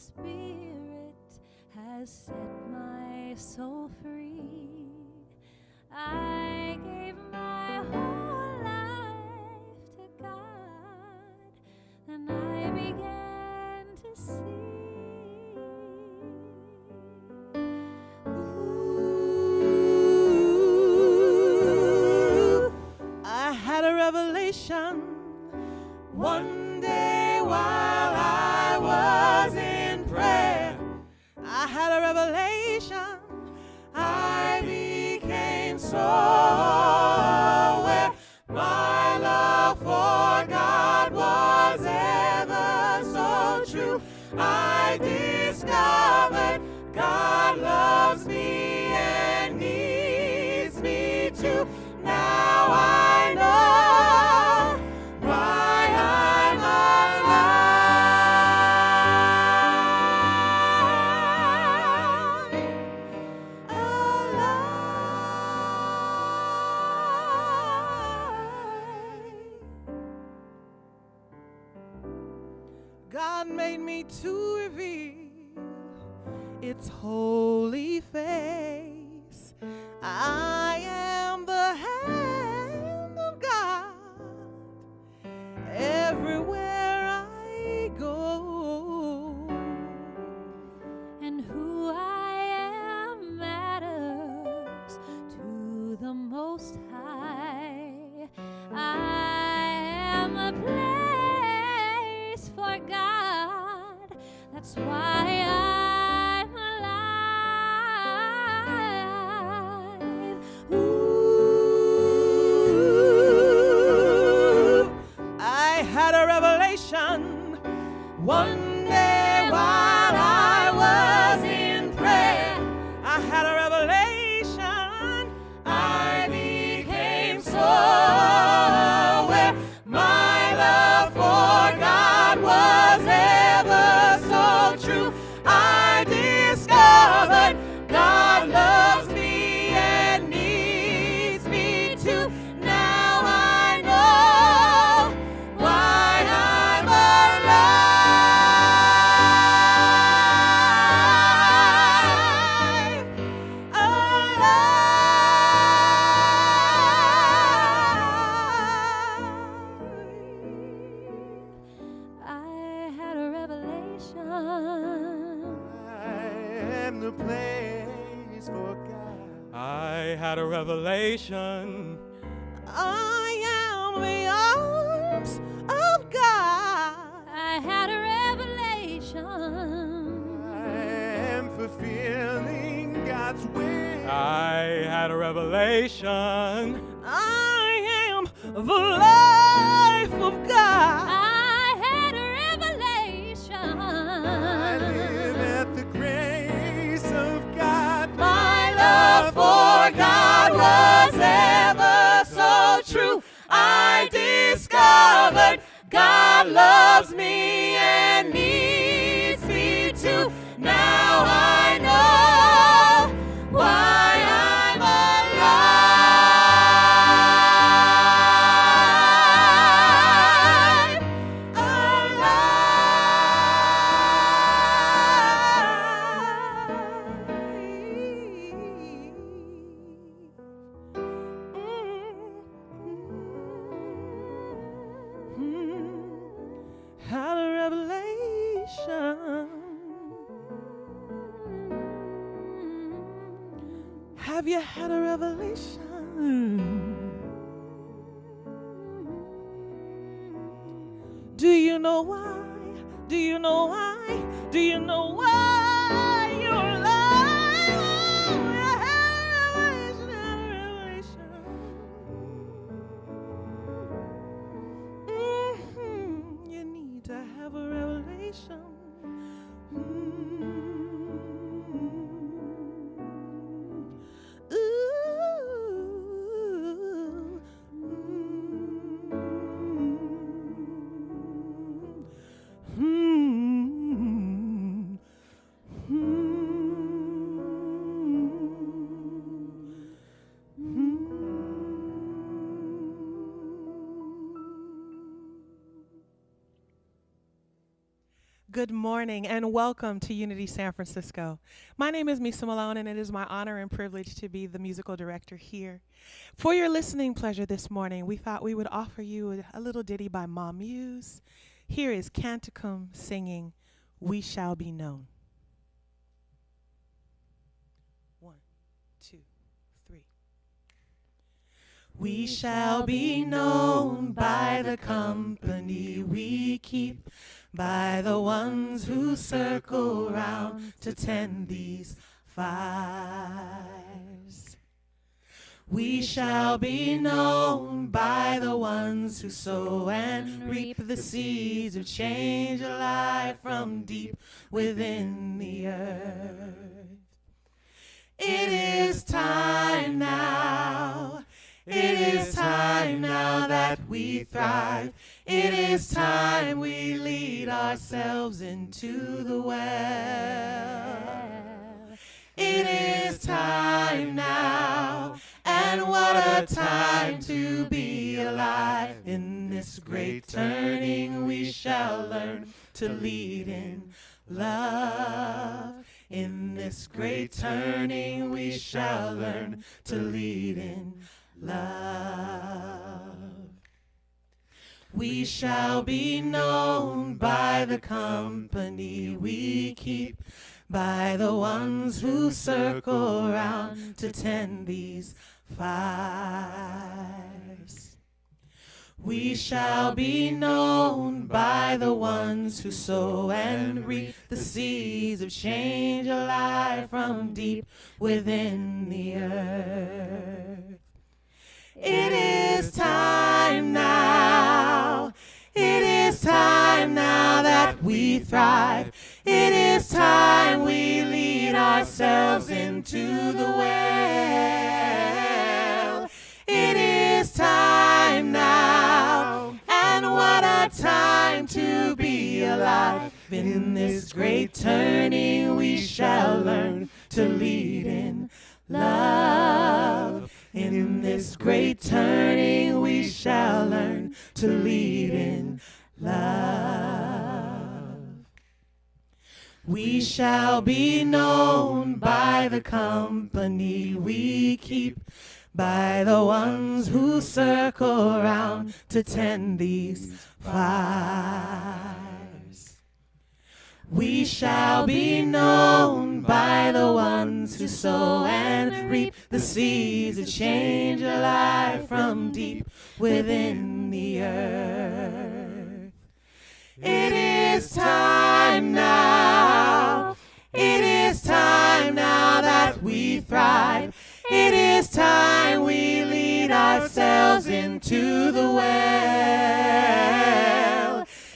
Spirit has set my soul free. I gave my whole life to God, and I began to see. Ooh, I had a revelation one day while I was in prayer. I had a revelation. I became so aware. My love for God was ever so true. I discovered God loves me and needs me too. Now I know why I'm God made me to reveal its holy face. I am the hand of God everywhere I go. And who I am matters to the Most High. I am a place for God. That's why I'm alive. Ooh, I had a revelation one day while I was in prayer. I had a revelation. I became so aware. My love for God was ever so true. I discovered God loves me and needs me too. Now I know why I'm alive. I had a revelation. I am the place for God. I had a revelation. I am the arms of God. I had a revelation. I am fulfilling God's will. I had a revelation. I am the life of God. I had a revelation. I live at the grace of God. My love for God was ever so true. I discovered God loves me and needs me too. Now I know why I'm alive. Had a revelation. Have you had a revelation? Do you know why? Do you know why? Do you know why you're alive? Oh, you had a revelation. You need to have a revelation. Good morning and welcome to Unity San Francisco. My name is Misa Malone and it is my honor and privilege to be the musical director here. For your listening pleasure this morning, we thought we would offer you a little ditty by Ma Muse. Here is Canticum singing, We Shall Be Known. 1, 2, 3. We shall be known by the company we keep, by the ones who circle round to tend these fires. We shall be known by the ones who sow and reap the seeds of change alive from deep within the earth. It is time now. It is time now that we thrive. It is time we lead ourselves into the well. It is time now, and what a time to be alive. In this great turning we shall learn to lead in love. In this great turning we shall learn to lead in love. We shall be known by the company we keep, by the ones who circle round to tend these fires. We shall be known by the ones who sow and reap the seeds of change alive from deep within the earth. It is time now. It is time now that we thrive. It is time we lead ourselves into the well. It is time now, and what a time to be alive. In this great turning we shall learn to lead in love. In this great turning we shall learn to lead in love. We shall be known by the company we keep, by the ones who circle around to tend these fires. We shall be known by the ones who sow and reap the seeds of change alive from deep within the earth. It is time now. It is time now that we thrive. It is time we lead ourselves into the well.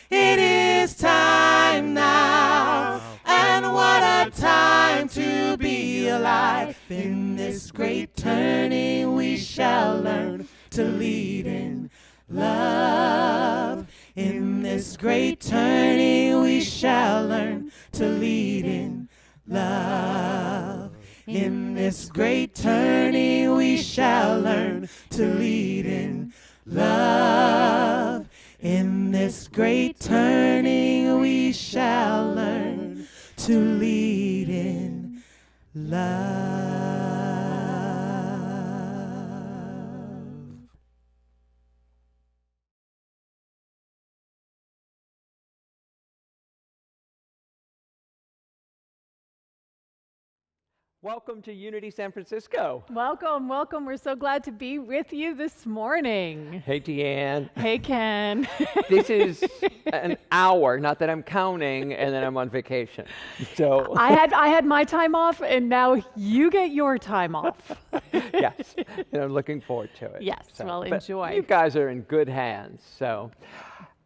It is time now, and what a time to be alive. In this great turning we shall learn to lead in love. In this great turning we shall learn to lead in love. In this great turning we shall learn to lead in love. In this great turning we shall learn to lead in love. Welcome to Unity San Francisco. Welcome, welcome. We're so glad to be with you this morning. Hey, Deanne. Hey, Ken. This is an hour, not that I'm counting, and then I'm on vacation. So I had my time off, and now you get your time off. yes, and I'm looking forward to it. Yes, well, but enjoy. You guys are in good hands. So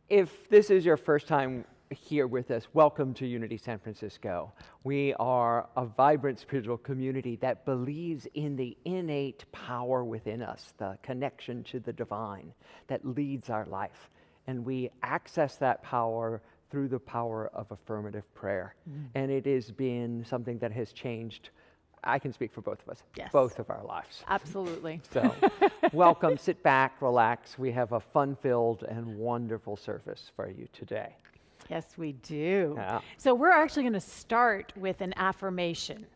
if this is your first time here with us, welcome to Unity San Francisco. We are a vibrant spiritual community that believes in the innate power within us, the connection to the divine that leads our life. And we access that power through the power of affirmative prayer. And it has been something that has changed, I can speak for both of us, Yes. both of our lives. Absolutely. So welcome, sit back, relax. We have a fun-filled and wonderful service for you today. Yes, we do. Yeah. So we're actually going to start with an affirmation.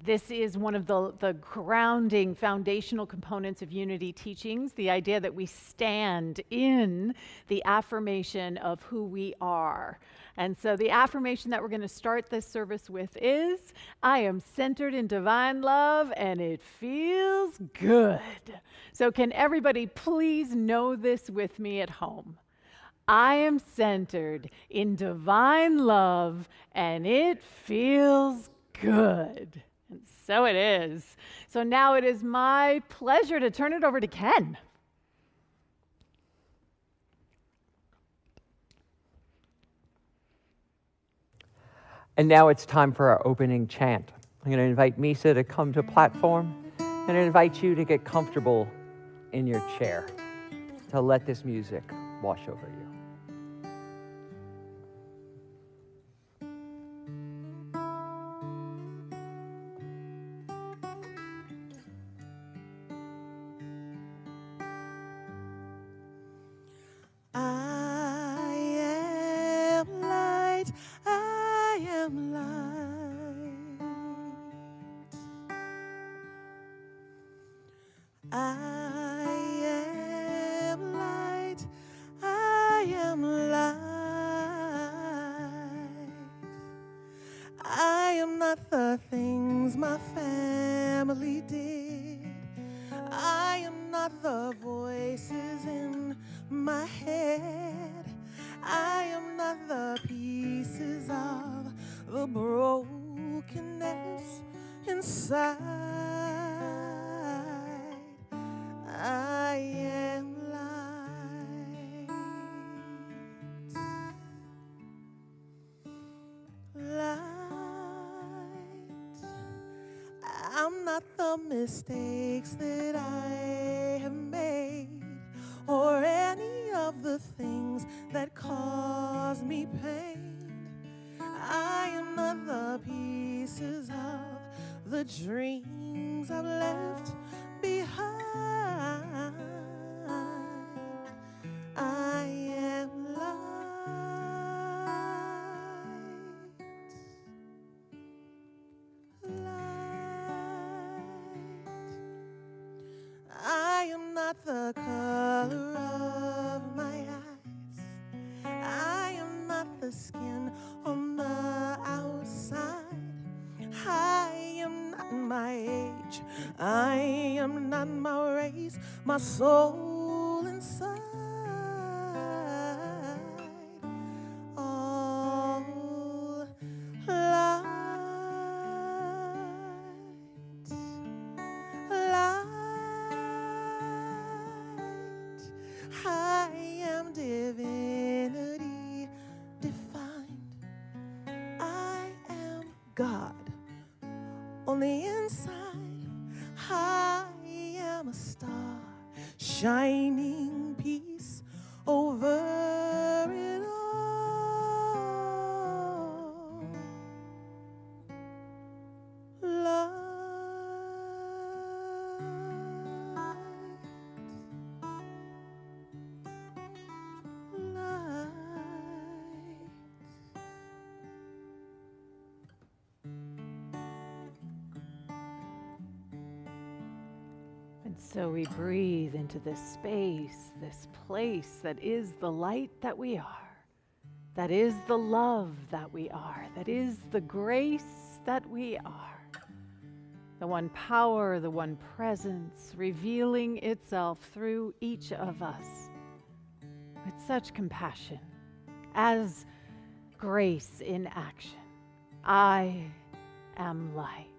This is one of the grounding foundational components of Unity teachings, the idea that we stand in the affirmation of who we are. And so the affirmation that we're going to start this service with is, I am centered in divine love and it feels good. So can everybody please know this with me at home? I am centered in divine love and it feels good. And so it is. So now it is my pleasure to turn it over to Ken. And now it's time for our opening chant. I'm going to invite Misa to come to platform and invite you to get comfortable in your chair to let this music wash over you. Mistakes that I have made, or any of the things that cause me pain. I am not the pieces of the dreams I've left behind. I am not the color of my eyes. I am not the skin on the outside. I am not my age. I am not my race. My soul inside. All light. I am divinity defined. I am God on the inside. I am a star shining peace over it all. Love. So we breathe into this space, this place that is the light that we are, that is the love that we are, that is the grace that we are, the one power, the one presence revealing itself through each of us with such compassion as grace in action. I am light.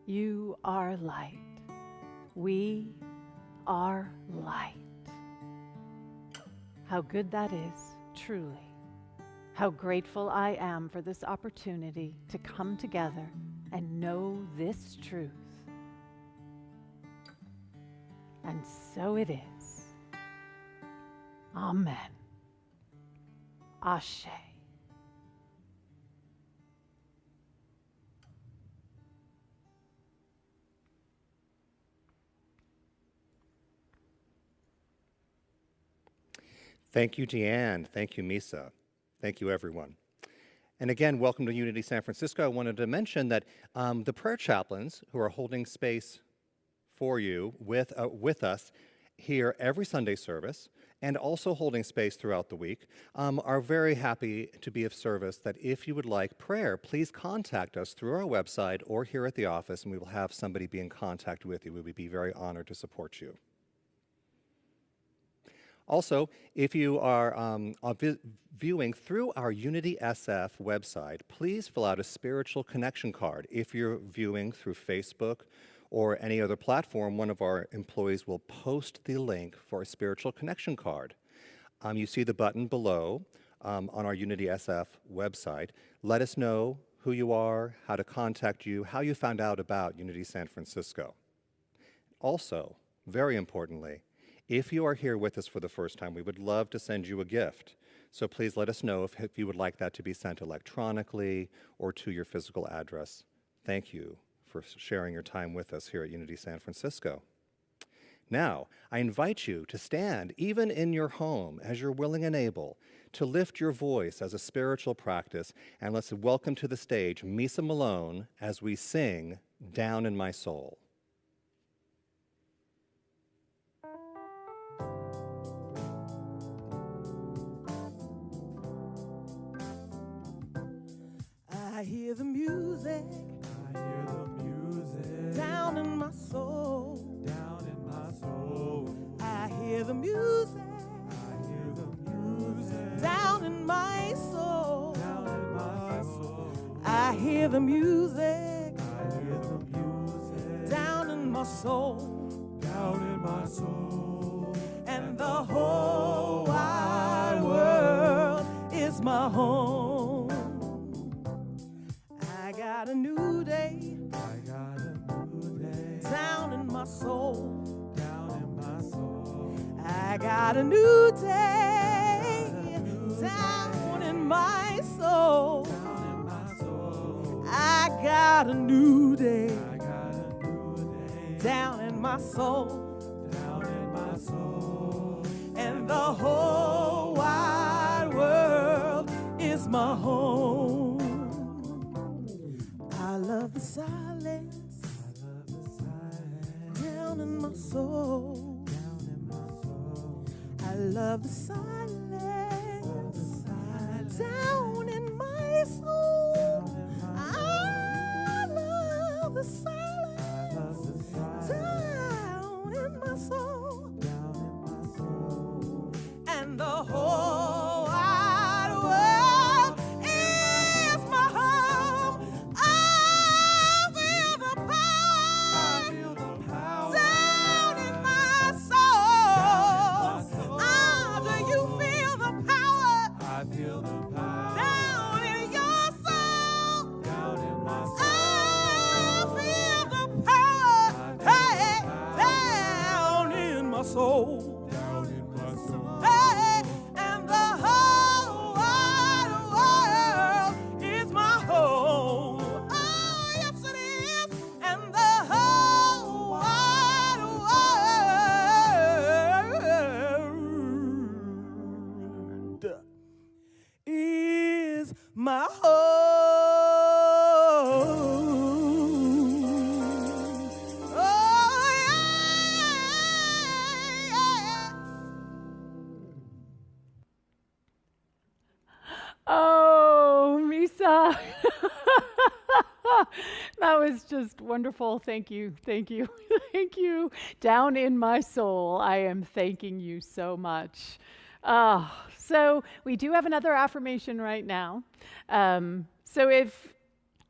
You are light. We are light. How good that is, truly. How grateful I am for this opportunity to come together and know this truth. And so it is. Amen. Ashe. Thank you, Deanne. Thank you, Misa. Thank you, everyone. And again, welcome to Unity San Francisco. I wanted to mention that the prayer chaplains who are holding space for you with us here every Sunday service and also holding space throughout the week are very happy to be of service, that if you would like prayer, please contact us through our website or here at the office, and we will have somebody be in contact with you. We would be very honored to support you. Also, if you are viewing through our Unity SF website, please fill out a spiritual connection card. If you're viewing through Facebook or any other platform, one of our employees will post the link for a spiritual connection card. You see the button below on our Unity SF website. Let us know who you are, how to contact you, how you found out about Unity San Francisco. Also, very importantly, if you are here with us for the first time, we would love to send you a gift. So please let us know if you would like that to be sent electronically or to your physical address. Thank you for sharing your time with us here at Unity San Francisco. Now, I invite you to stand, even in your home, as you're willing and able, to lift your voice as a spiritual practice, and let's welcome to the stage Misa Malone as we sing Down in My Soul. I hear the music. I hear the music Down in my soul. down in my soul. I hear the music. I hear the music Down in my soul. down in my soul. I hear the music. I hear the music Down in my soul. down in my soul. And the whole wide world is my home. I got a new day. I got a new day Down in my soul. down in my soul. I got a new day. Down in my soul. Down in my soul. I got a new day. I got a new day Down in my soul. down in my soul. And the whole wide world is my home. I love the silence. I love the silence Down in my soul. down in my soul. I love the silence. Down in my soul. I love the silence. Down in my soul. And the whole wide world is my home. I feel the power down in my soul. Do you feel the power I feel the power down in your soul? down in my soul. I feel the power, hey, down in my soul. Down in my soul. Hey, and the whole wide world is my home. Oh, yes it is. And the whole wide world is my home. Oh, yeah. Oh, Misa. That was just wonderful. Thank you. Thank you. Thank you. Down in my soul, I am thanking you so much. So we do have another affirmation right now. So if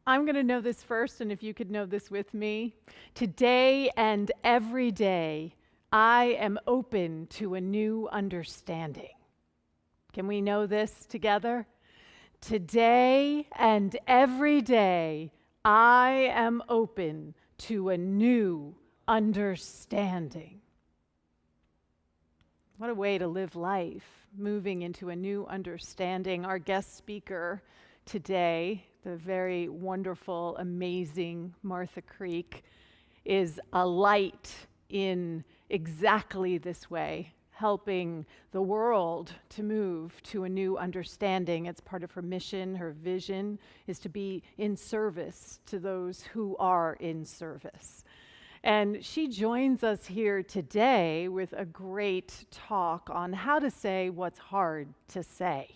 I'm going to know this first, and if you could know this with me. Today and every day, I am open to a new understanding. Can we know this together? Today and every day, I am open to a new understanding. What a way to live life, moving into a new understanding. Our guest speaker today, the very wonderful, amazing Martha Creek, is a light in exactly this way, helping the world to move to a new understanding. It's part of her mission, her vision is to be in service to those who are in service. And she joins us here today with a great talk on how to say what's hard to say.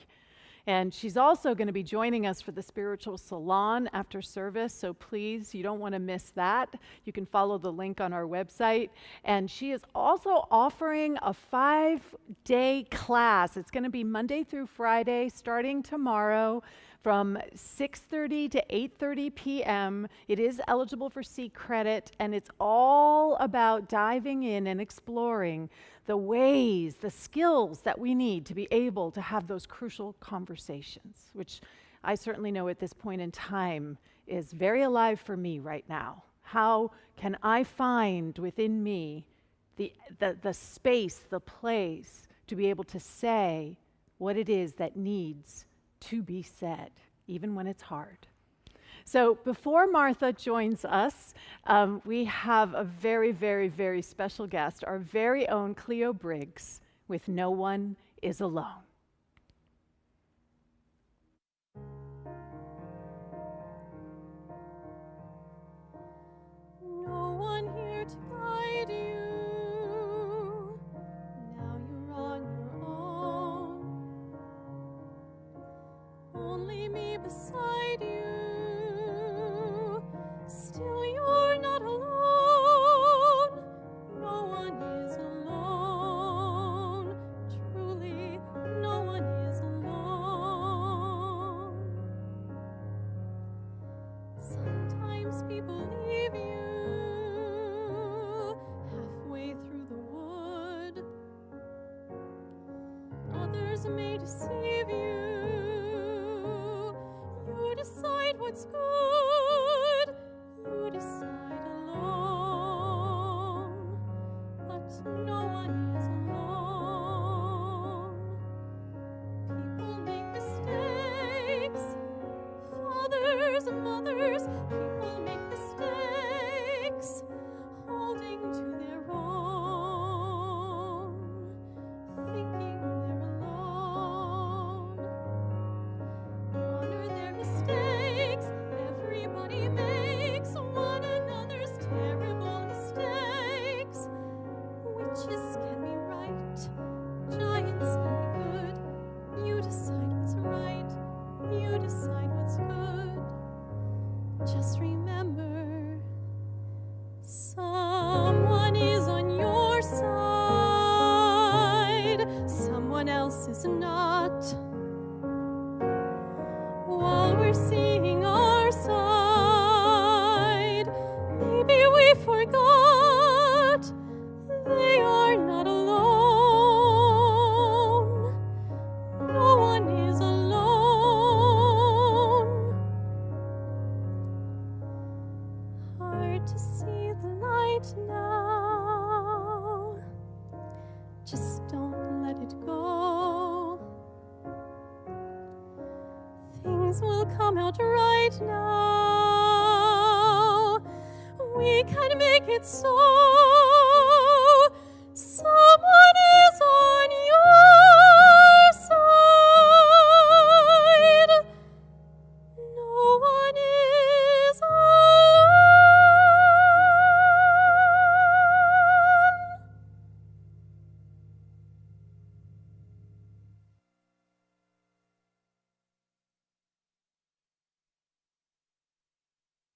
And she's also going to be joining us for the spiritual salon after service, so please, you don't want to miss that. You can follow the link on our website. And she is also offering a 5-day class. It's going to be Monday through Friday, starting tomorrow from 6:30 to 8:30 p.m. It is eligible for C credit, and it's all about diving in and exploring the ways, the skills that we need to be able to have those crucial conversations, which I certainly know at this point in time is very alive for me right now. How can I find within me the space, the place to be able to say what it is that needs to be said, even when it's hard? So before Martha joins us, we have a very, very, very special guest, our very own Cleo Briggs with No One Is Alone. No one here to guide you. Now you're on your own. Only me beside you. Still you're not alone. No one is alone. Truly, no one is alone. Sometimes people leave you halfway through the wood. Others may deceive you. You decide what's good. You decide alone. But no one is alone. People make mistakes. Fathers, mothers, people make mistakes, holding to their own, thinking they're alone. Honor their mistakes, everybody makes one another's terrible mistakes. Witches can be right, giants can be good. You decide what's right, you decide what's good. Just remember, someone is on your side, someone else is not. While we're seeing our side, maybe we forgot they are not alone. No one is alone. Hard to see the light now. Just don't let it go. Things will come out right now. We can make it so. Someone is on your side. No one is alone.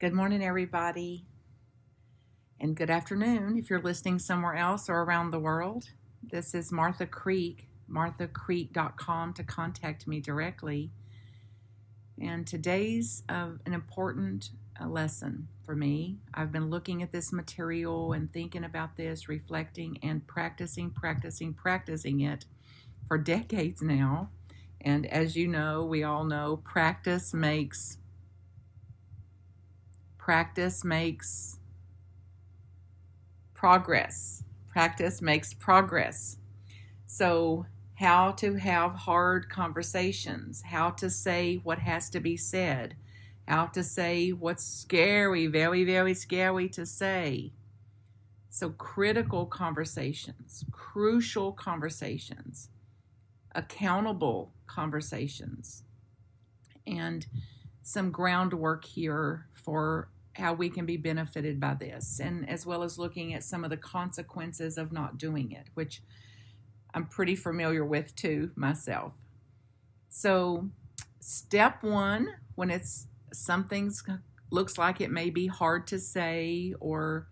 Good morning, everybody, and good afternoon if you're listening somewhere else or around the world. This is Martha Creek, marthacreek.com to contact me directly. And today's an important lesson for me. I've been looking at this material and thinking about this, reflecting and practicing it for decades now. And as you know, we all know, practice makes progress. Practice makes progress. So how to have hard conversations, how to say what has to be said, how to say what's scary, very, very scary to say. So critical conversations, crucial conversations, accountable conversations, and some groundwork here for how we can be benefited by this, and as well as looking at some of the consequences of not doing it, which I'm pretty familiar with too myself. So step one, when it's something's looks like it may be hard to say or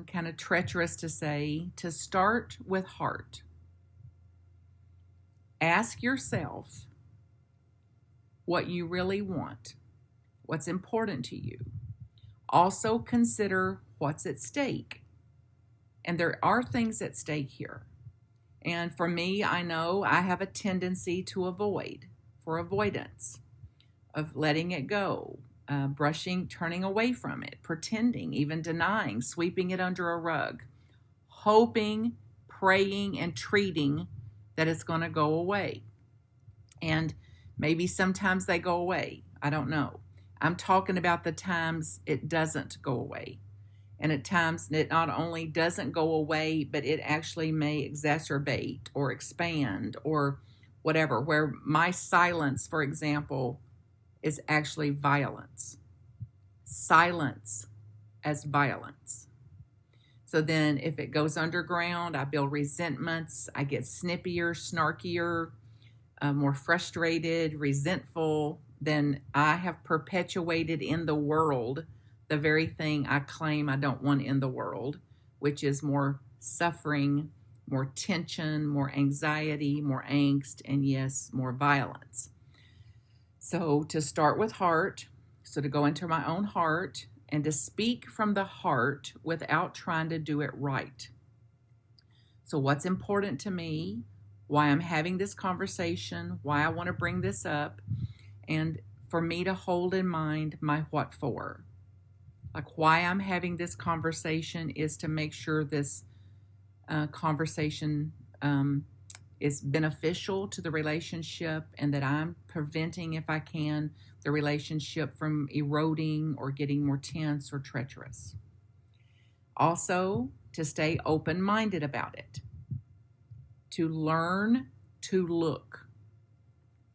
kind of treacherous to say, to start with heart. Ask yourself what you really want, what's important to you. Also consider what's at stake. And there are things at stake here. And for me, I know I have a tendency to avoid, for avoidance, of letting it go, brushing, turning away from it, pretending, even denying, sweeping it under a rug, hoping, praying, and treating that it's going to go away. And maybe sometimes they go away. I don't know. I'm talking about the times it doesn't go away. And at times it not only doesn't go away, but it actually may exacerbate or expand or whatever, where my silence, for example, is actually violence. Silence as violence. So then if it goes underground, I build resentments, I get snippier, snarkier, more frustrated, resentful, then I have perpetuated in the world the very thing I claim I don't want in the world, which is more suffering, more tension, more anxiety, more angst, and yes, more violence. So to start with heart, so to go into my own heart and to speak from the heart without trying to do it right. So what's important to me, why I'm having this conversation, why I want to bring this up, and for me to hold in mind my what for. Like why I'm having this conversation is to make sure this conversation is beneficial to the relationship and that I'm preventing, if I can, the relationship from eroding or getting more tense or treacherous. Also, to stay open-minded about it. To learn to look.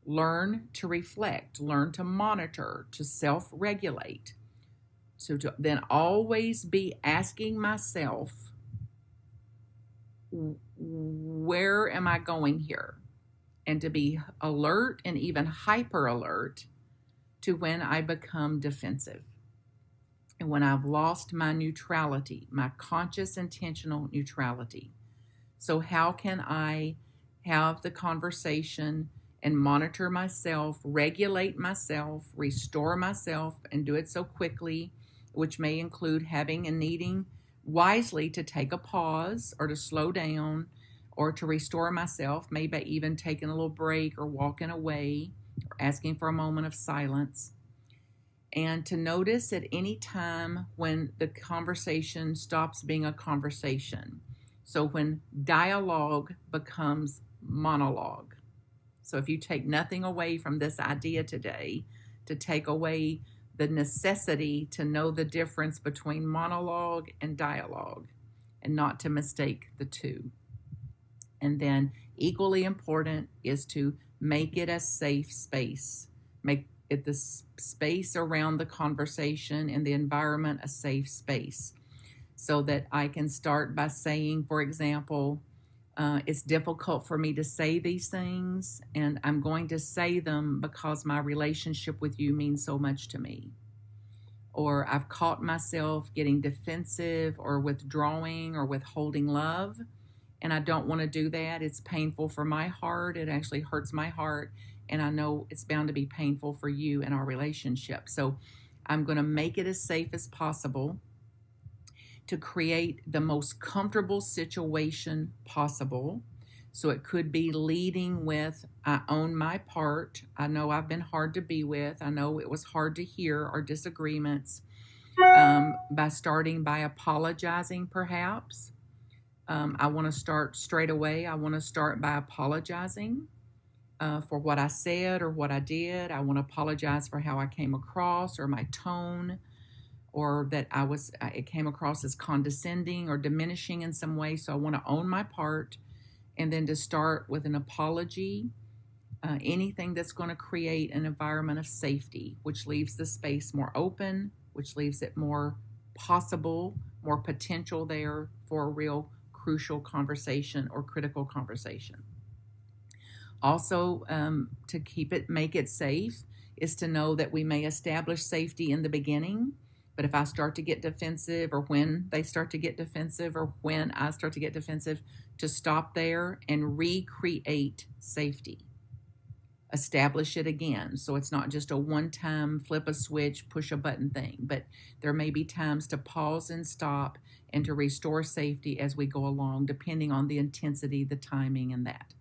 Learn to reflect. Learn to monitor. To self-regulate. So to then always be asking myself, where am I going here? And to be alert and even hyper alert to when I become defensive. And when I've lost my neutrality, my conscious intentional neutrality. So how can I have the conversation and monitor myself, regulate myself, restore myself, and do it so quickly, which may include having and needing wisely to take a pause or to slow down or to restore myself, maybe even taking a little break or walking away or asking for a moment of silence. And to notice at any time when the conversation stops being a conversation. So when dialogue becomes monologue. So if you take nothing away from this idea today, to take away the necessity to know the difference between monologue and dialogue and not to mistake the two. And then equally important is to make it a safe space. Make it the space around the conversation and the environment a safe space. So that I can start by saying, for example, it's difficult for me to say these things, and I'm going to say them because my relationship with you means so much to me. Or I've caught myself getting defensive or withdrawing or withholding love, and I don't want to do that. It's painful for my heart. It actually hurts my heart, and I know it's bound to be painful for you in our relationship. So I'm going to make it as safe as possible to create the most comfortable situation possible. So it could be leading with, I own my part. I know I've been hard to be with. I know it was hard to hear our disagreements. By starting by apologizing, perhaps. I want to start straight away. I want to start by apologizing for what I said or what I did. I want to apologize for how I came across or my tone or that it came across as condescending or diminishing in some way. So I want to own my part, and then to start with an apology, anything that's going to create an environment of safety, which leaves the space more open, which leaves it more possible, more potential there for a real crucial conversation or critical conversation. Also, to make it safe is to know that we may establish safety in the beginning, but if I start to get defensive, or when they start to get defensive, or when I start to get defensive, to stop there and recreate safety. Establish it again. So it's not just a one-time flip a switch, push a button thing, but there may be times to pause and stop and to restore safety as we go along, depending on the intensity, the timing, and that.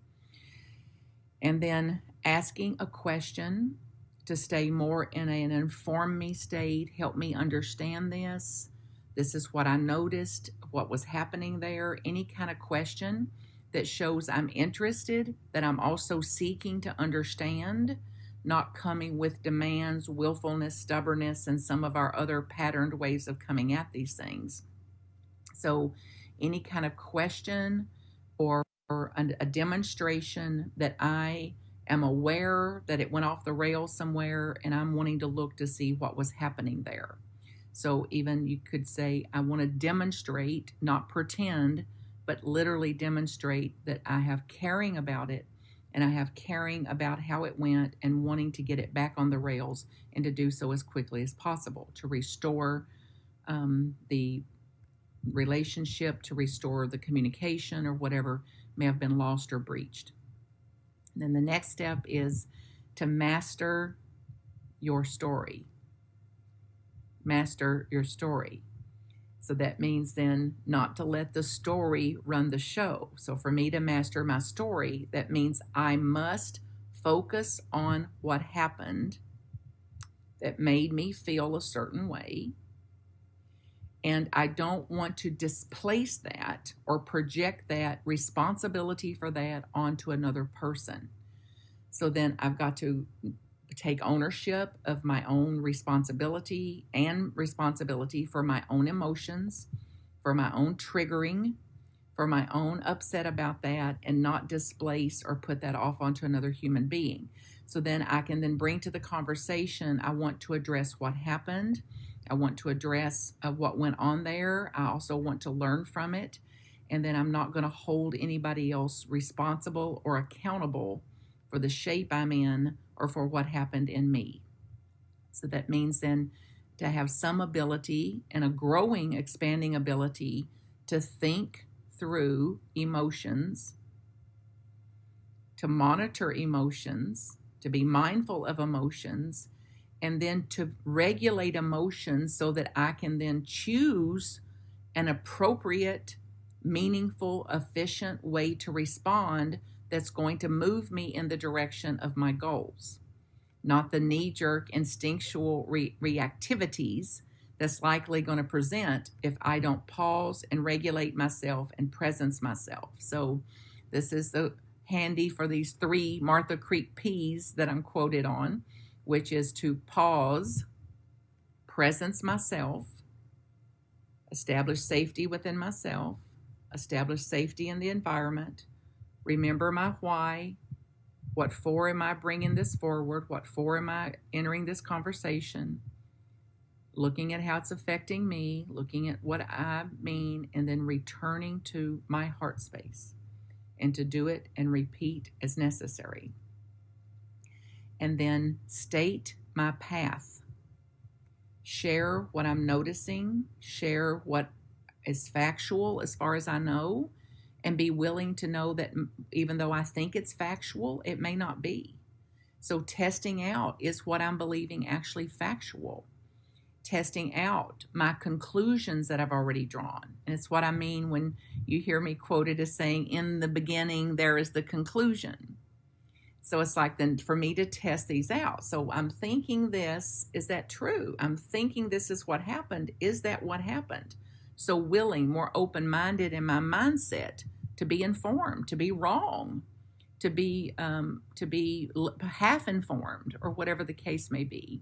And then asking a question to stay more in an inform me state, help me understand this. This is what I noticed, what was happening there. Any kind of question that shows I'm interested, that I'm also seeking to understand, not coming with demands, willfulness, stubbornness, and some of our other patterned ways of coming at these things. So any kind of question or a demonstration that I am aware that it went off the rails somewhere, and I'm wanting to look to see what was happening there. So even you could say, I want to demonstrate, not pretend, but literally demonstrate that I have caring about it, and I have caring about how it went, and wanting to get it back on the rails, and to do so as quickly as possible, to restore the relationship, to restore the communication, or whatever may have been lost or breached. And then the next step is to master your story. Master your story. So that means then not to let the story run the show. So for me to master my story, that means I must focus on what happened that made me feel a certain way. And I don't want to displace that or project that responsibility for that onto another person. So then I've got to take ownership of my own responsibility, and responsibility for my own emotions, for my own triggering, for my own upset about that, and not displace or put that off onto another human being. So then I can then bring to the conversation, I want to address what happened. I want to address what went on there. I also want to learn from it. And then I'm not going to hold anybody else responsible or accountable for the shape I'm in or for what happened in me. So that means then to have some ability, and a growing, expanding ability, to think through emotions, to monitor emotions, to be mindful of emotions, and then to regulate emotions so that I can then choose an appropriate, meaningful, efficient way to respond that's going to move me in the direction of my goals, not the knee-jerk instinctual reactivities that's likely going to present if I don't pause and regulate myself and presence myself. So this is the handy for these 3 Martha Creek P's that I'm quoted on, which is to pause, presence myself, establish safety within myself, establish safety in the environment, remember my why, what for am I bringing this forward, what for am I entering this conversation, looking at how it's affecting me, looking at what I mean, and then returning to my heart space, and to do it and repeat as necessary. And then state my path. Share what I'm noticing, share what is factual as far as I know, and be willing to know that even though I think it's factual, it may not be. So testing out, is what I'm believing actually factual? Testing out my conclusions that I've already drawn. And it's what I mean when you hear me quoted as saying, in the beginning, there is the conclusion. So it's like then for me to test these out. So I'm thinking this, is that true? I'm thinking this is what happened. Is that what happened? So willing, more open-minded in my mindset to be informed, to be wrong, to be half informed, or whatever the case may be.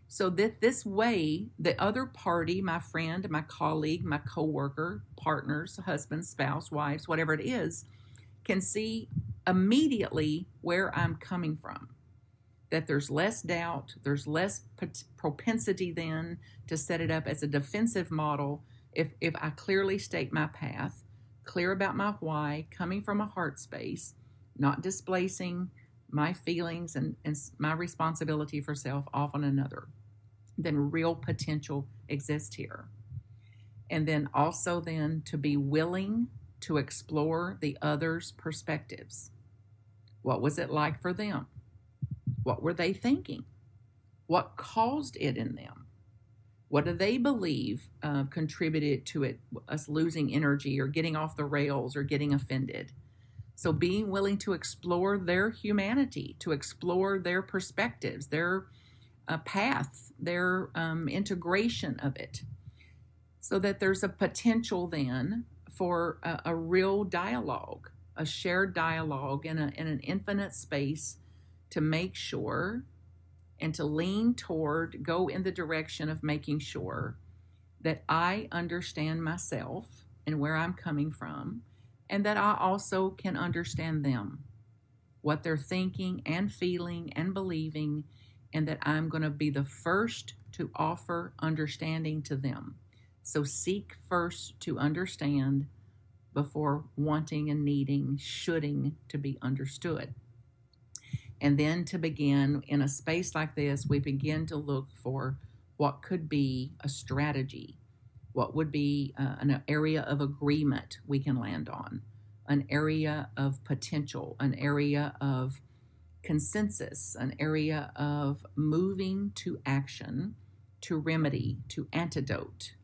So that this way, the other party, my friend, my colleague, my coworker, partners, husband, spouse, wives, whatever it is, can see immediately where I'm coming from. That there's less doubt, there's less propensity then to set it up as a defensive model if I clearly state my path, clear about my why, coming from a heart space, not displacing my feelings and my responsibility for self off on another. Then real potential exists here. And then also then to be willing to explore the other's perspectives. What was it like for them? What were they thinking? What caused it in them? What do they believe contributed to it, us losing energy or getting off the rails or getting offended? So being willing to explore their humanity, to explore their perspectives, their path, their integration of it, so that there's a potential then for a real dialogue, a shared dialogue in an infinite space to make sure and to lean toward, go in the direction of making sure that I understand myself and where I'm coming from, and that I also can understand them, what they're thinking and feeling and believing, and that I'm going to be the first to offer understanding to them. So seek first to understand before wanting and needing, shoulding to be understood. And then to begin in a space like this, we begin to look for what could be a strategy, what would be an area of agreement we can land on, an area of potential, an area of consensus, an area of moving to action, to remedy, to antidote,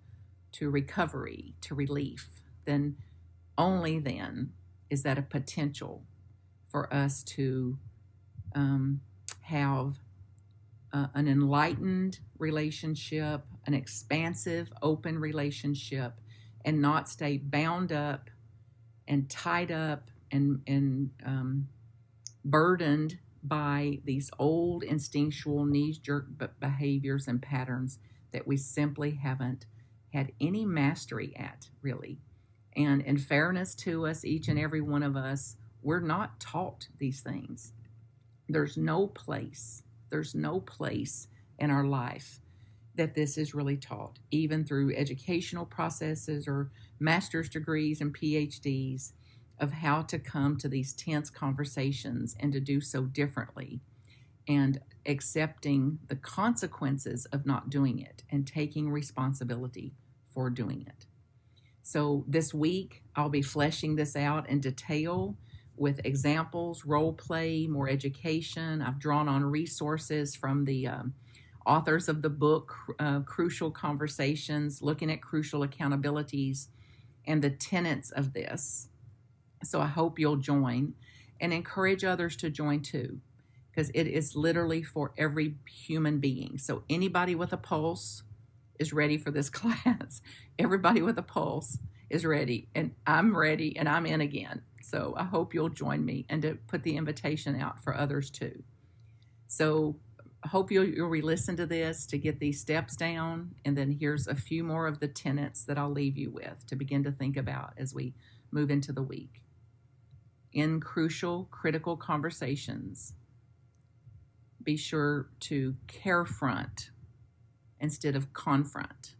to recovery, to relief. Then only then is that a potential for us to have an enlightened relationship, an expansive, open relationship, and not stay bound up and tied up and burdened by these old instinctual knee-jerk behaviors and patterns that we simply haven't had any mastery at, really. And in fairness to us, each and every one of us, we're not taught these things. There's no place in our life that this is really taught, even through educational processes or master's degrees and PhDs, of how to come to these tense conversations and to do so differently, and accepting the consequences of not doing it and taking responsibility for doing it. So this week, I'll be fleshing this out in detail with examples, role play, more education. I've drawn on resources from the authors of the book, Crucial Conversations, looking at crucial accountabilities and the tenets of this. So I hope you'll join and encourage others to join too, because it is literally for every human being. So anybody with a pulse is ready for this class. Everybody with a pulse is ready, and I'm ready, and I'm in again. So I hope you'll join me and to put the invitation out for others too. So I hope you'll re-listen to this to get these steps down, and then here's a few more of the tenets that I'll leave you with to begin to think about as we move into the week. In crucial, critical conversations, be sure to carefront instead of confront.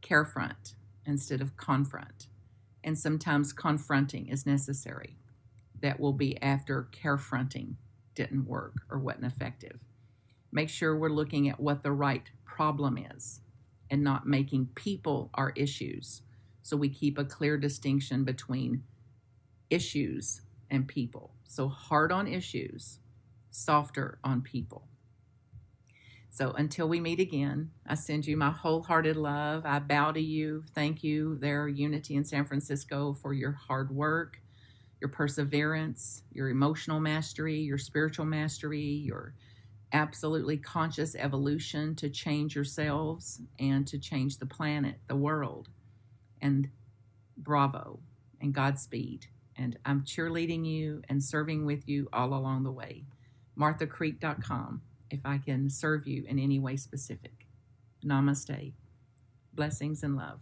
Carefront instead of confront. And sometimes confronting is necessary. That will be after carefronting didn't work or wasn't effective. Make sure we're looking at what the right problem is and not making people our issues. So we keep a clear distinction between issues and people. So hard on issues, softer on people. So until we meet again, I send you my wholehearted love. I bow to you. Thank you there, Unity in San Francisco, for your hard work, your perseverance, your emotional mastery, your spiritual mastery, your absolutely conscious evolution to change yourselves and to change the planet, the world. And bravo and Godspeed. And I'm cheerleading you and serving with you all along the way. MarthaCreek.com. if I can serve you in any way specific. Namaste. Blessings and love.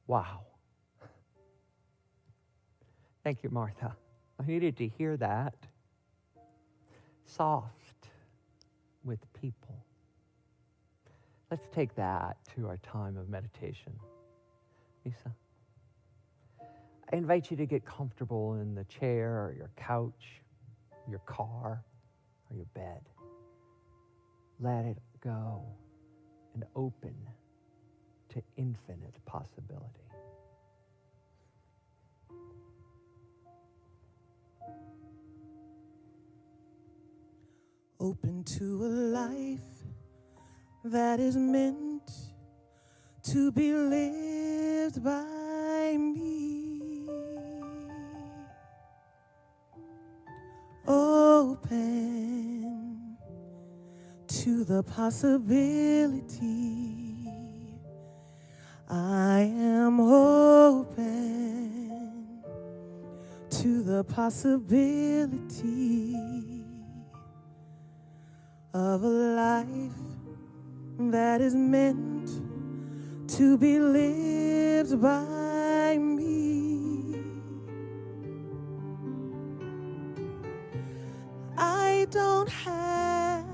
Wow. Thank you, Martha. I needed to hear that. Soft with people. Let's take that to our time of meditation. Lisa, I invite you to get comfortable in the chair or your couch, your car, or your bed. Let it go and open to infinite possibility. Open to a life that is meant to be lived by me. Open to the possibility. I am open to the possibility of a life that is meant to be lived by me. I don't have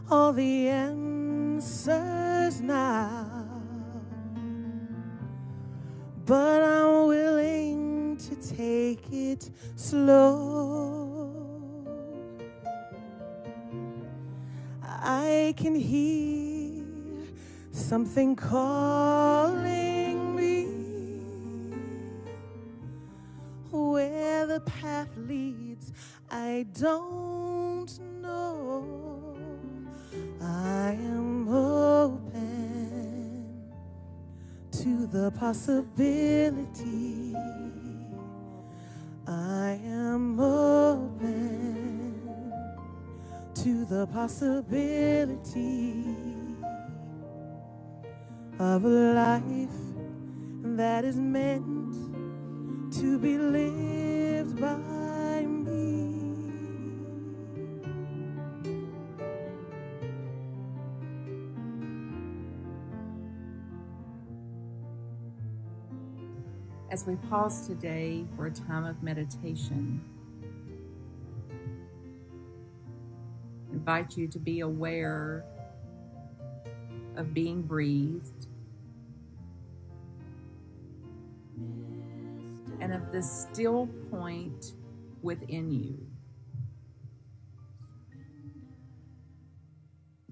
all the answers now, but I'm willing to take it slow. I can hear something calling me. Where the path leads, I don't know. I am open to the possibility. I am open to the possibility of a life that is meant to be lived by me. As we pause today for a time of meditation, I invite you to be aware of being breathed and of the still point within you,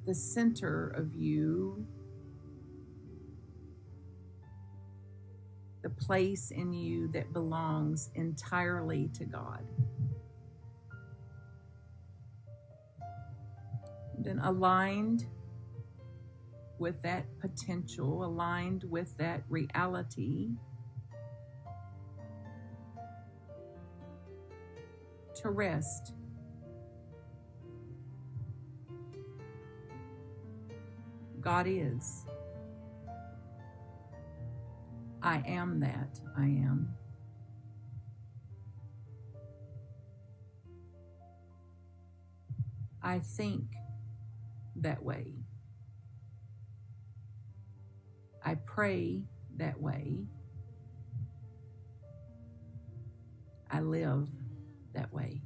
the center of you, the place in you that belongs entirely to God. Then aligned with that potential, aligned with that reality, to rest. God is. I am that I am. I think that way. I pray that way. I live that way.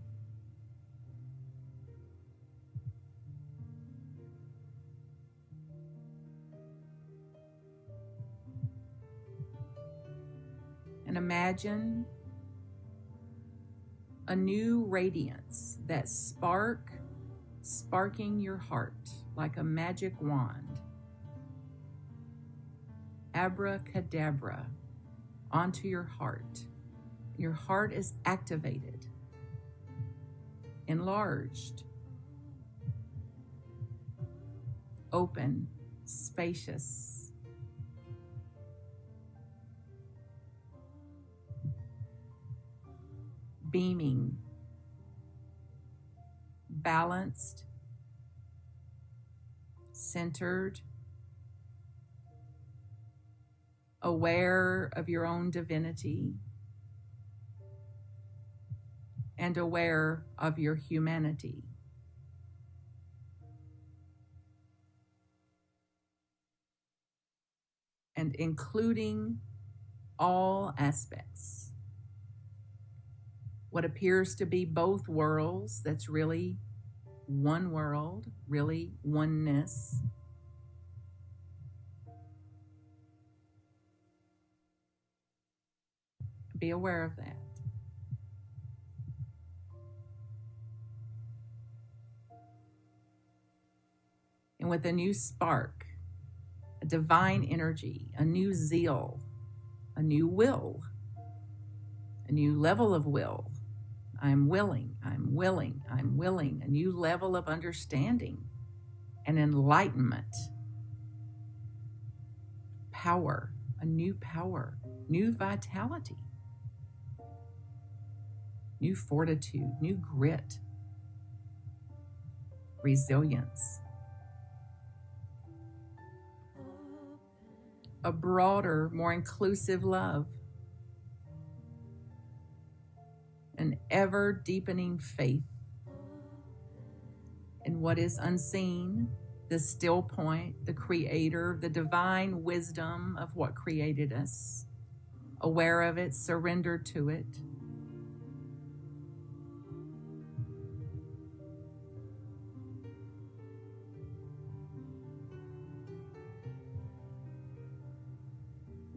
And imagine a new radiance, that sparking your heart like a magic wand. Abracadabra onto your heart. Your heart is activated, enlarged, open, spacious. Beaming, balanced, centered, aware of your own divinity, and aware of your humanity. And including all aspects. What appears to be both worlds, that's really one world, really oneness. Be aware of that. And with a new spark, a divine energy, a new zeal, a new will, a new level of will. I'm willing, I'm willing, I'm willing, a new level of understanding and enlightenment. Power, a new power, new vitality, new fortitude, new grit, resilience. A broader, more inclusive love. An ever-deepening faith in what is unseen, the still point, the creator, the divine wisdom of what created us. Aware of it, surrendered to it.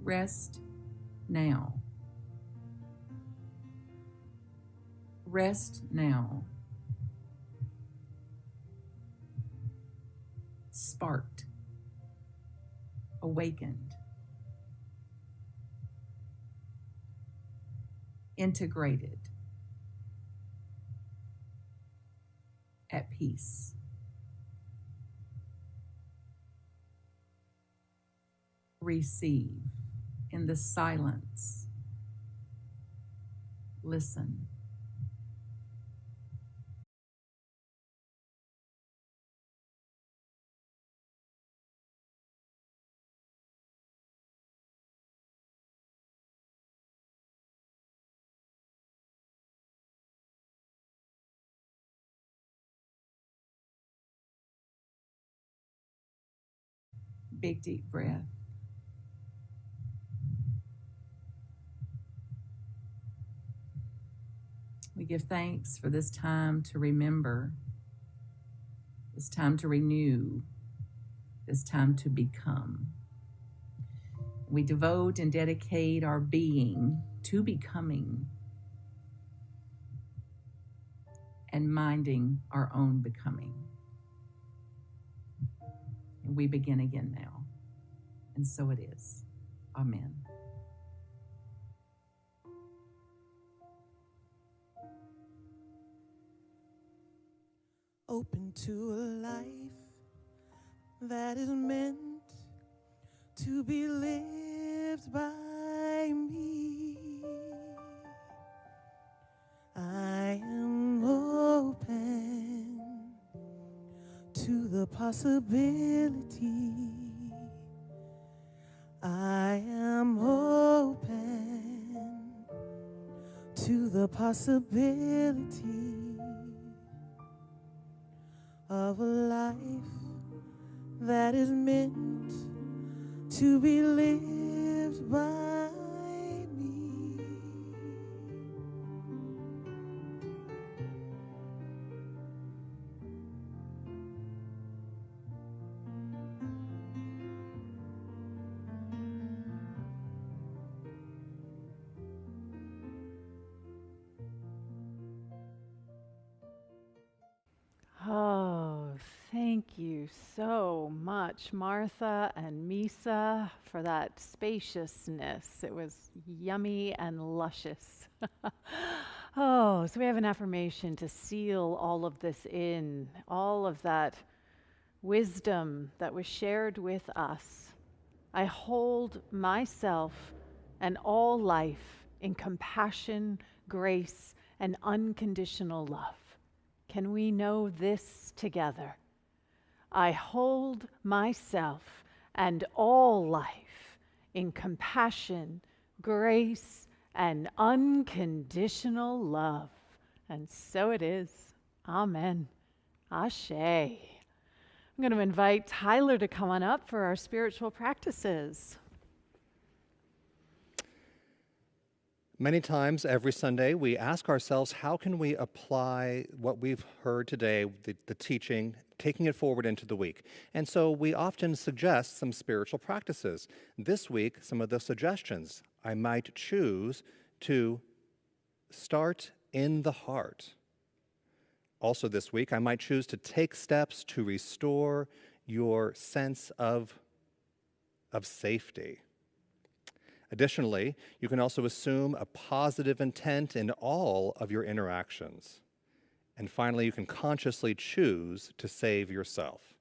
Rest now. Rest now. Sparked. Awakened. Integrated. At peace. Receive in the silence. Listen. Big deep breath. We give thanks for this time to remember, this time to renew, this time to become. We devote and dedicate our being to becoming and minding our own becoming. And we begin again now. And so it is. Amen. Open to a life that is meant to be lived by me. I am open to the possibility. I am open to the possibility of a life that is meant to be lived by me. Oh, thank you so much, Martha and Misa, for that spaciousness. It was yummy and luscious. Oh, so we have an affirmation to seal all of this in, all of that wisdom that was shared with us. I hold myself and all life in compassion, grace, and unconditional love. Can we know this together? I hold myself and all life in compassion, grace, and unconditional love. And so it is. Amen. Ashe. I'm going to invite Tyler to come on up for our spiritual practices. Many times every Sunday, we ask ourselves, how can we apply what we've heard today, the teaching, taking it forward into the week? And so we often suggest some spiritual practices. This week, some of the suggestions, I might choose to start in the heart. Also this week, I might choose to take steps to restore your sense of safety. Additionally, you can also assume a positive intent in all of your interactions. And finally, you can consciously choose to save yourself.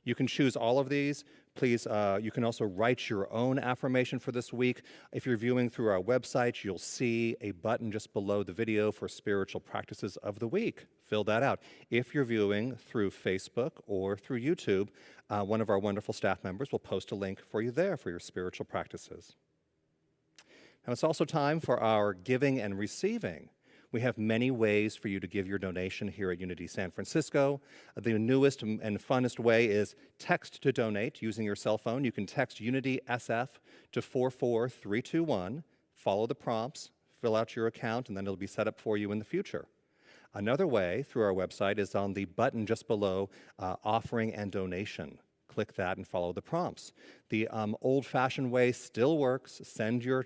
You can choose all of these. Please, you can also write your own affirmation for this week. If you're viewing through our website, you'll see a button just below the video for spiritual practices of the week. Fill that out. If you're viewing through Facebook or through YouTube, one of our wonderful staff members will post a link for you there for your spiritual practices. Now it's also time for our giving and receiving. We have many ways for you to give your donation here at Unity San Francisco. The newest and funnest way is text to donate using your cell phone. You can text Unity SF to 44321, follow the prompts, fill out your account, and then it'll be set up for you in the future. Another way through our website is on the button just below offering and donation. Click that and follow the prompts. The old-fashioned way still works. Send your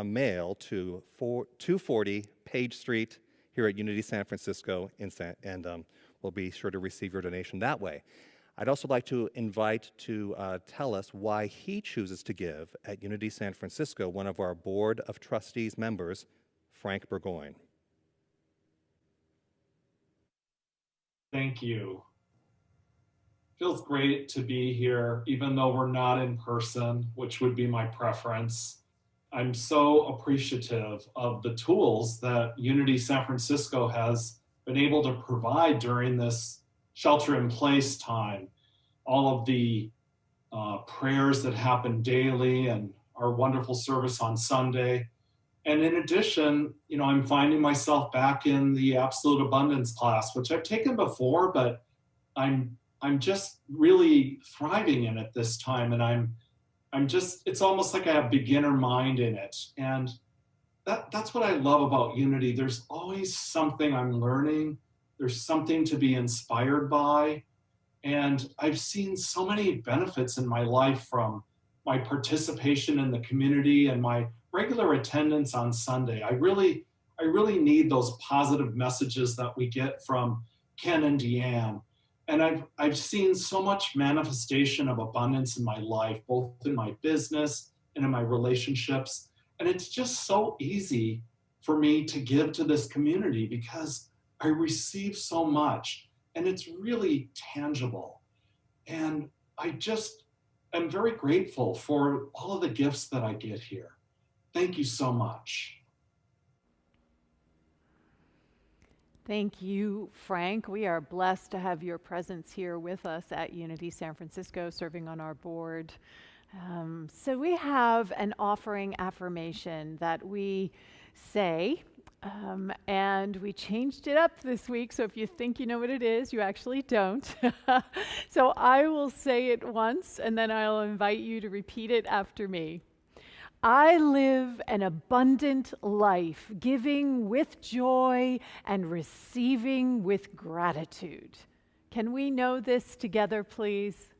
mail to 240 Page Street here at Unity San Francisco, and we'll be sure to receive your donation that way. I'd also like to invite to tell us why he chooses to give at Unity San Francisco, one of our Board of Trustees members, Frank Burgoyne. Thank you. Feels great to be here, even though we're not in person, which would be my preference. I'm so appreciative of the tools that Unity San Francisco has been able to provide during this shelter-in-place time. All of the prayers that happen daily and our wonderful service on Sunday. And in addition, I'm finding myself back in the Absolute Abundance class, which I've taken before, but I'm just really thriving in it this time. And it's almost like I have beginner mind in it. And that's what I love about Unity. There's always something I'm learning. There's something to be inspired by. And I've seen so many benefits in my life from my participation in the community and my regular attendance on Sunday. I really need those positive messages that we get from Ken and Deanne. And I've seen so much manifestation of abundance in my life, both in my business and in my relationships. And it's just so easy for me to give to this community because I receive so much and it's really tangible. And I just am very grateful for all of the gifts that I get here. Thank you so much. Thank you, Frank. We are blessed to have your presence here with us at Unity San Francisco, serving on our board. So we have an offering affirmation that we say, and we changed it up this week, so if you think you know what it is, you actually don't. So I will say it once, and then I'll invite you to repeat it after me. I live an abundant life, giving with joy and receiving with gratitude. Can we know this together, please?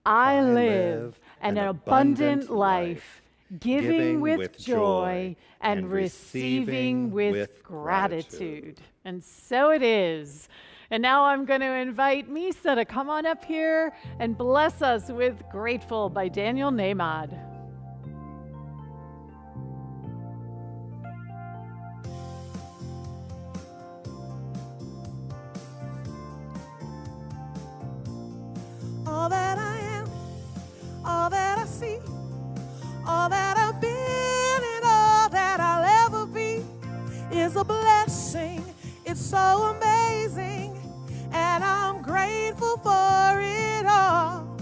I live an abundant life, giving with joy and receiving with gratitude. And so it is. And now I'm going to invite Misa to come on up here and bless us with Grateful by Daniel Nahmad. All that I am, all that I see, all that I've been and all that I'll ever be is a blessing. It's so amazing, and I'm grateful for it all.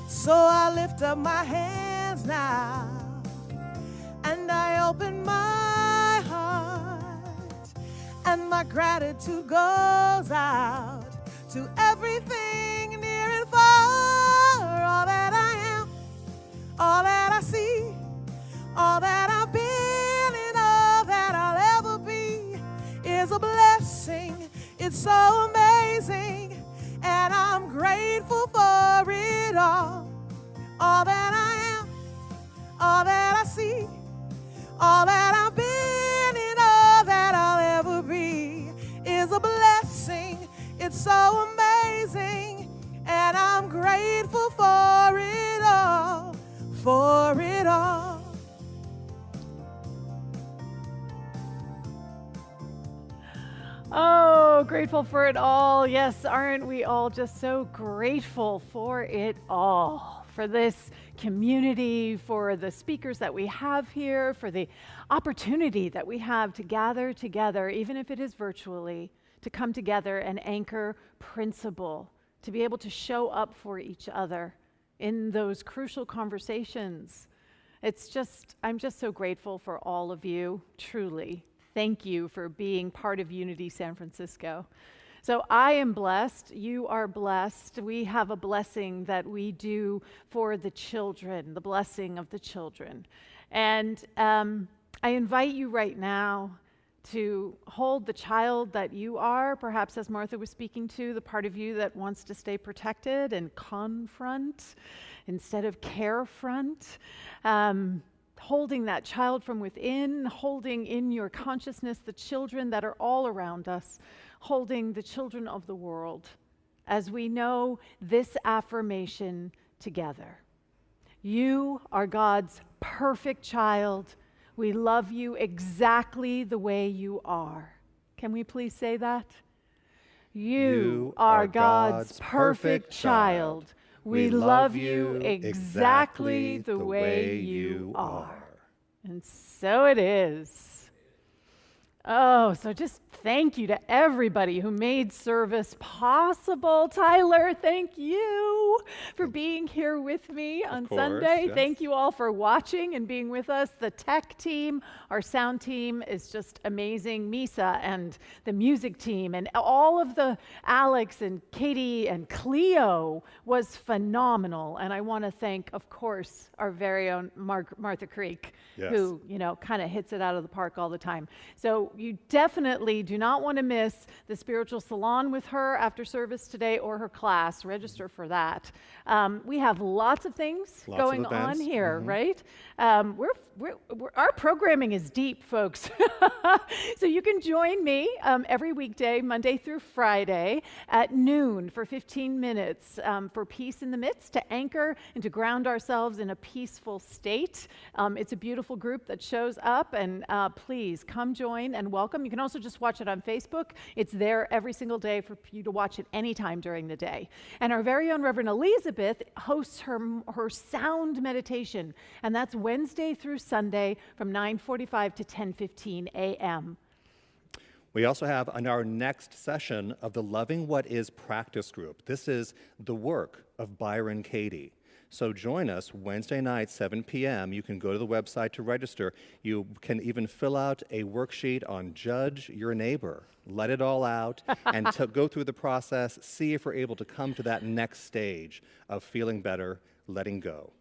So I lift up my hands now, and I open my heart. And my gratitude goes out to everything near and far. All that I am, all that I see, all that I've been and all that I'll ever be is a blessing. It's so amazing, and I'm grateful for it all. All that I am, all that I see, all that I've been and all that I'll ever be is a blessing. It's so amazing, and I'm grateful for it all, for it all. Oh, grateful for it all. Yes, aren't we all just so grateful for it all? For this community, for the speakers that we have here, for the opportunity that we have to gather together, even if it is virtually, to come together and anchor principle, to be able to show up for each other in those crucial conversations. I'm just so grateful for all of you, truly. Thank you for being part of Unity San Francisco. So I am blessed. You are blessed. We have a blessing that we do for the children, the blessing of the children. And I invite you right now to hold the child that you are, perhaps as Martha was speaking to, the part of you that wants to stay protected and confront instead of carefront. Holding that child from within, holding in your consciousness the children that are all around us, holding the children of the world as we know this affirmation together. You are God's perfect child. We love you exactly the way you are. Can we please say that? You are God's perfect child. We love you exactly the way you are. And so it is. Oh, so just thank you to everybody who made service possible. Tyler, thank you for being here with me on Sunday. Yes. Thank you all for watching and being with us. The tech team, our sound team is just amazing. Misa and the music team and all of the Alex and Katie and Cleo was phenomenal. And I want to thank, of course, our very own Martha Creek, Yes. who, kind of hits it out of the park all the time. So you definitely do not want to miss the spiritual salon with her after service today or her class. Register for that. We have lots of things going on here, right? Our programming is deep, folks. So you can join me every weekday, Monday through Friday at noon for 15 minutes for Peace in the Midst, to anchor and to ground ourselves in a peaceful state. It's a beautiful group that shows up, and please come join and welcome. You can also just watch it on Facebook. It's there every single day for you to watch it anytime during the day. And our very own Reverend Elizabeth hosts her sound meditation, and that's Wednesday through Sunday from 9:45 to 10:15 a.m. We also have on our next session of the Loving What Is practice group. This is the work of Byron Katie. So join us Wednesday night, 7 p.m. You can go to the website to register. You can even fill out a worksheet on judge your neighbor. Let it all out and go through the process. See if we're able to come to that next stage of feeling better, letting go.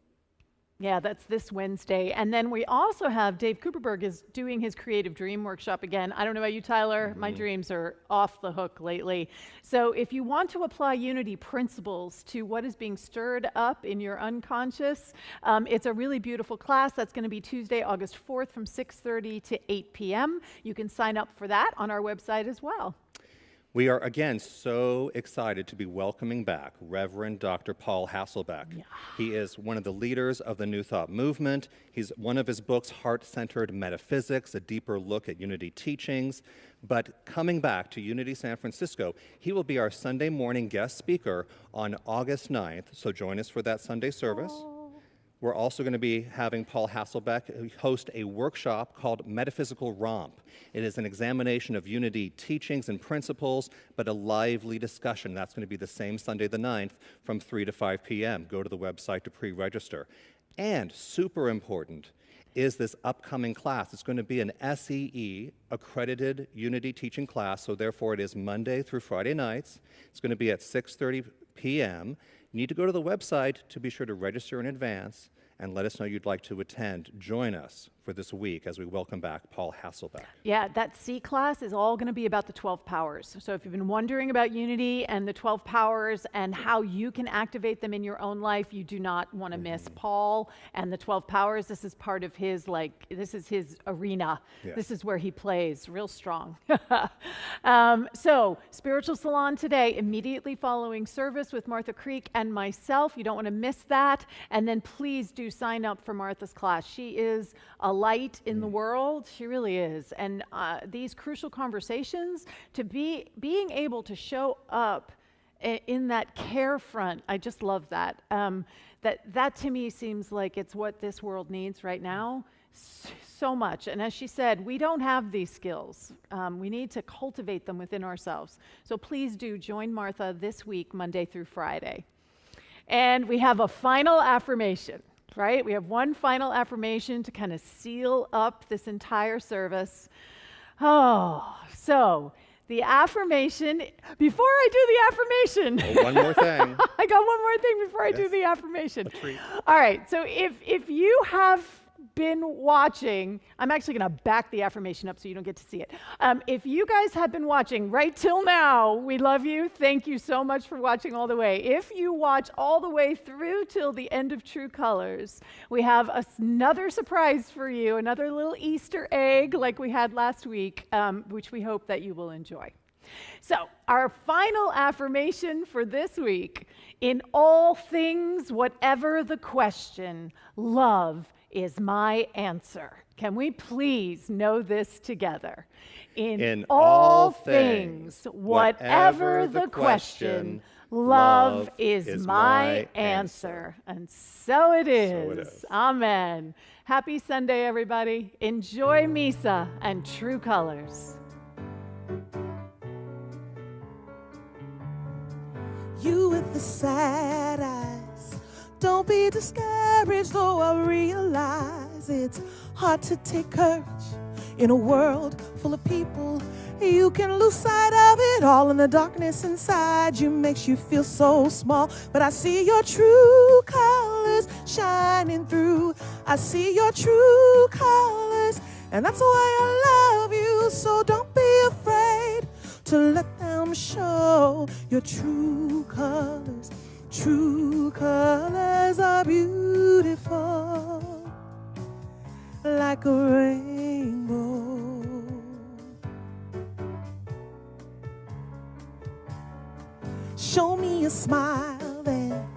Yeah, that's this Wednesday. And then we also have Dave Cooperberg is doing his Creative Dream Workshop again. I don't know about you, Tyler. My dreams are off the hook lately. So if you want to apply Unity principles to what is being stirred up in your unconscious, it's a really beautiful class. That's going to be Tuesday, August 4th from 6:30 to 8 p.m. You can sign up for that on our website as well. We are, again, so excited to be welcoming back Reverend Dr. Paul Hasselbeck. Yeah. He is one of the leaders of the New Thought movement. He's one of his books, Heart-Centered Metaphysics, a deeper look at Unity teachings. But coming back to Unity San Francisco, he will be our Sunday morning guest speaker on August 9th, so join us for that Sunday service. We're also going to be having Paul Hasselbeck host a workshop called Metaphysical Romp. It is an examination of Unity teachings and principles, but a lively discussion. That's going to be the same Sunday the 9th from 3 to 5 p.m. Go to the website to pre-register. And super important, is this upcoming class. It's going to be an SEE accredited Unity teaching class, so therefore it is Monday through Friday nights. It's going to be at 6:30 p.m. You need to go to the website to be sure to register in advance and let us know you'd like to attend. Join us for this week as we welcome back Paul Hasselbeck. Yeah, that C class is all going to be about the 12 powers. So if you've been wondering about Unity and the 12 powers and how you can activate them in your own life, you do not want to miss Paul and the 12 powers. This is part of his, this is his arena. Yes. This is where he plays real strong. So Spiritual Salon today, immediately following service with Martha Creek and myself. You don't want to miss that. And then please do sign up for Martha's class. She is a light in the world. She really is. And these crucial conversations, being able to show up in that care front, I just love that. That to me seems like it's what this world needs right now so much. And as she said, we don't have these skills. We need to cultivate them within ourselves. So please do join Martha this week, Monday through Friday. And we have a final affirmation. Right? We have one final affirmation to kind of seal up this entire service. Oh, so the affirmation, before I do the affirmation. One more thing. I got one more thing before I do the affirmation. A treat. All right, so if you have been watching, I'm actually going to back the affirmation up so you don't get to see it. If you guys have been watching right till now, we love you. Thank you so much for watching all the way. If you watch all the way through till the end of True Colors, we have another surprise for you, another little Easter egg like we had last week, which we hope that you will enjoy. So, our final affirmation for this week: in all things, whatever the question, love is my answer. Can we please know this together? In all things, whatever the question, love is my answer. And so it is. Amen. Happy Sunday, everybody. Enjoy Misa and True Colors. You with the sad eyes, don't be discouraged, though I realize it's hard to take courage in a world full of people. You can lose sight of it all, and the darkness inside you makes you feel so small. But I see your true colors shining through. I see your true colors, and that's why I love you. So don't be afraid to let them show your true colors. True colors are beautiful, like a rainbow. Show me a smile then,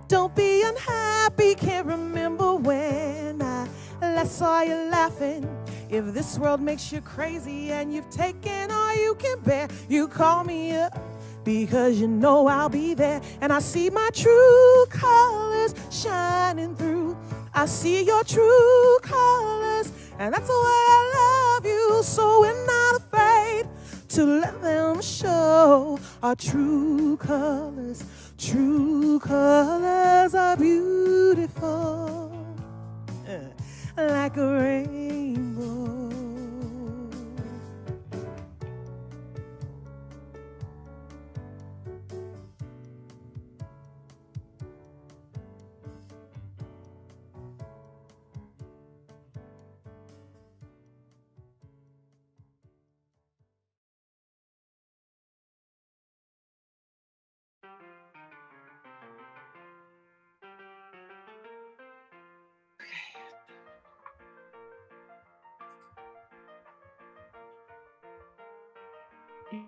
don't be unhappy. Can't remember when I last saw you laughing. If this world makes you crazy and you've taken all you can bear, you call me up, because you know I'll be there. And I see my true colors shining through. I see your true colors, and that's why I love you. So we're not afraid to let them show our true colors. True colors are beautiful, like a rainbow.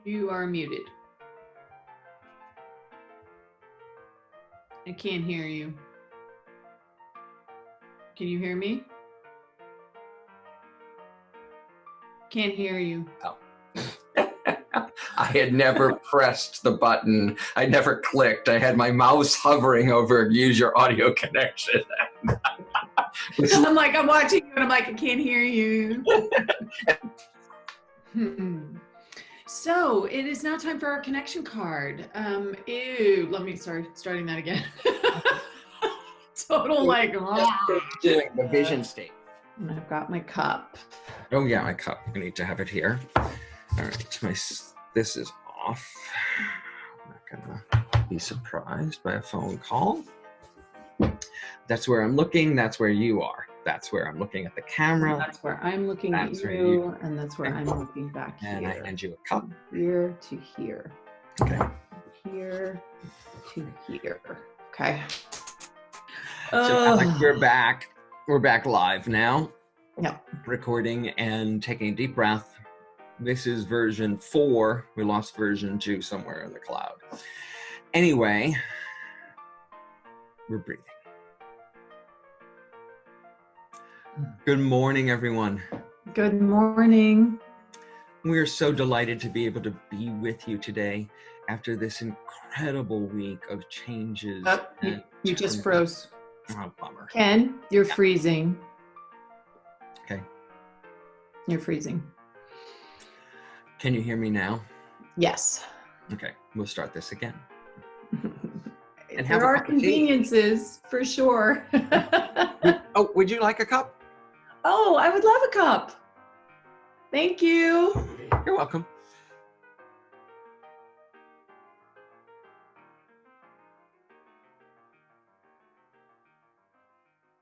You are muted. I can't hear you. Can you hear me? Can't hear you. Oh. I had never pressed the button. I never clicked. I had my mouse hovering over use your audio connection. I'm like, I'm watching you and I'm like, I can't hear you. So it is now time for our connection card. Ew, let me start starting that again. Total like doing the vision state. And I've got my cup. Oh yeah, my cup. I need to have it here. All right, this is off. I'm not gonna be surprised by a phone call. That's where I'm looking. That's where you are. That's where I'm looking at the camera. And that's where I'm looking at you, and that's where I'm looking back here. And I hand you a cup. Here to here. Okay. Here to here. Okay. So Alex, we're back. We're back live now. Yep. Recording and taking a deep breath. This is version 4. We lost version 2 somewhere in the cloud. Anyway, we're breathing. Good morning, everyone. Good morning. We are so delighted to be able to be with you today after this incredible week of changes. You just froze. Oh, bummer. Ken, you're freezing. Okay. You're freezing. Can you hear me now? Yes. Okay, we'll start this again. There are conveniences for sure. Oh, would you like a cup? Oh, I would love a cup. Thank you. You're welcome.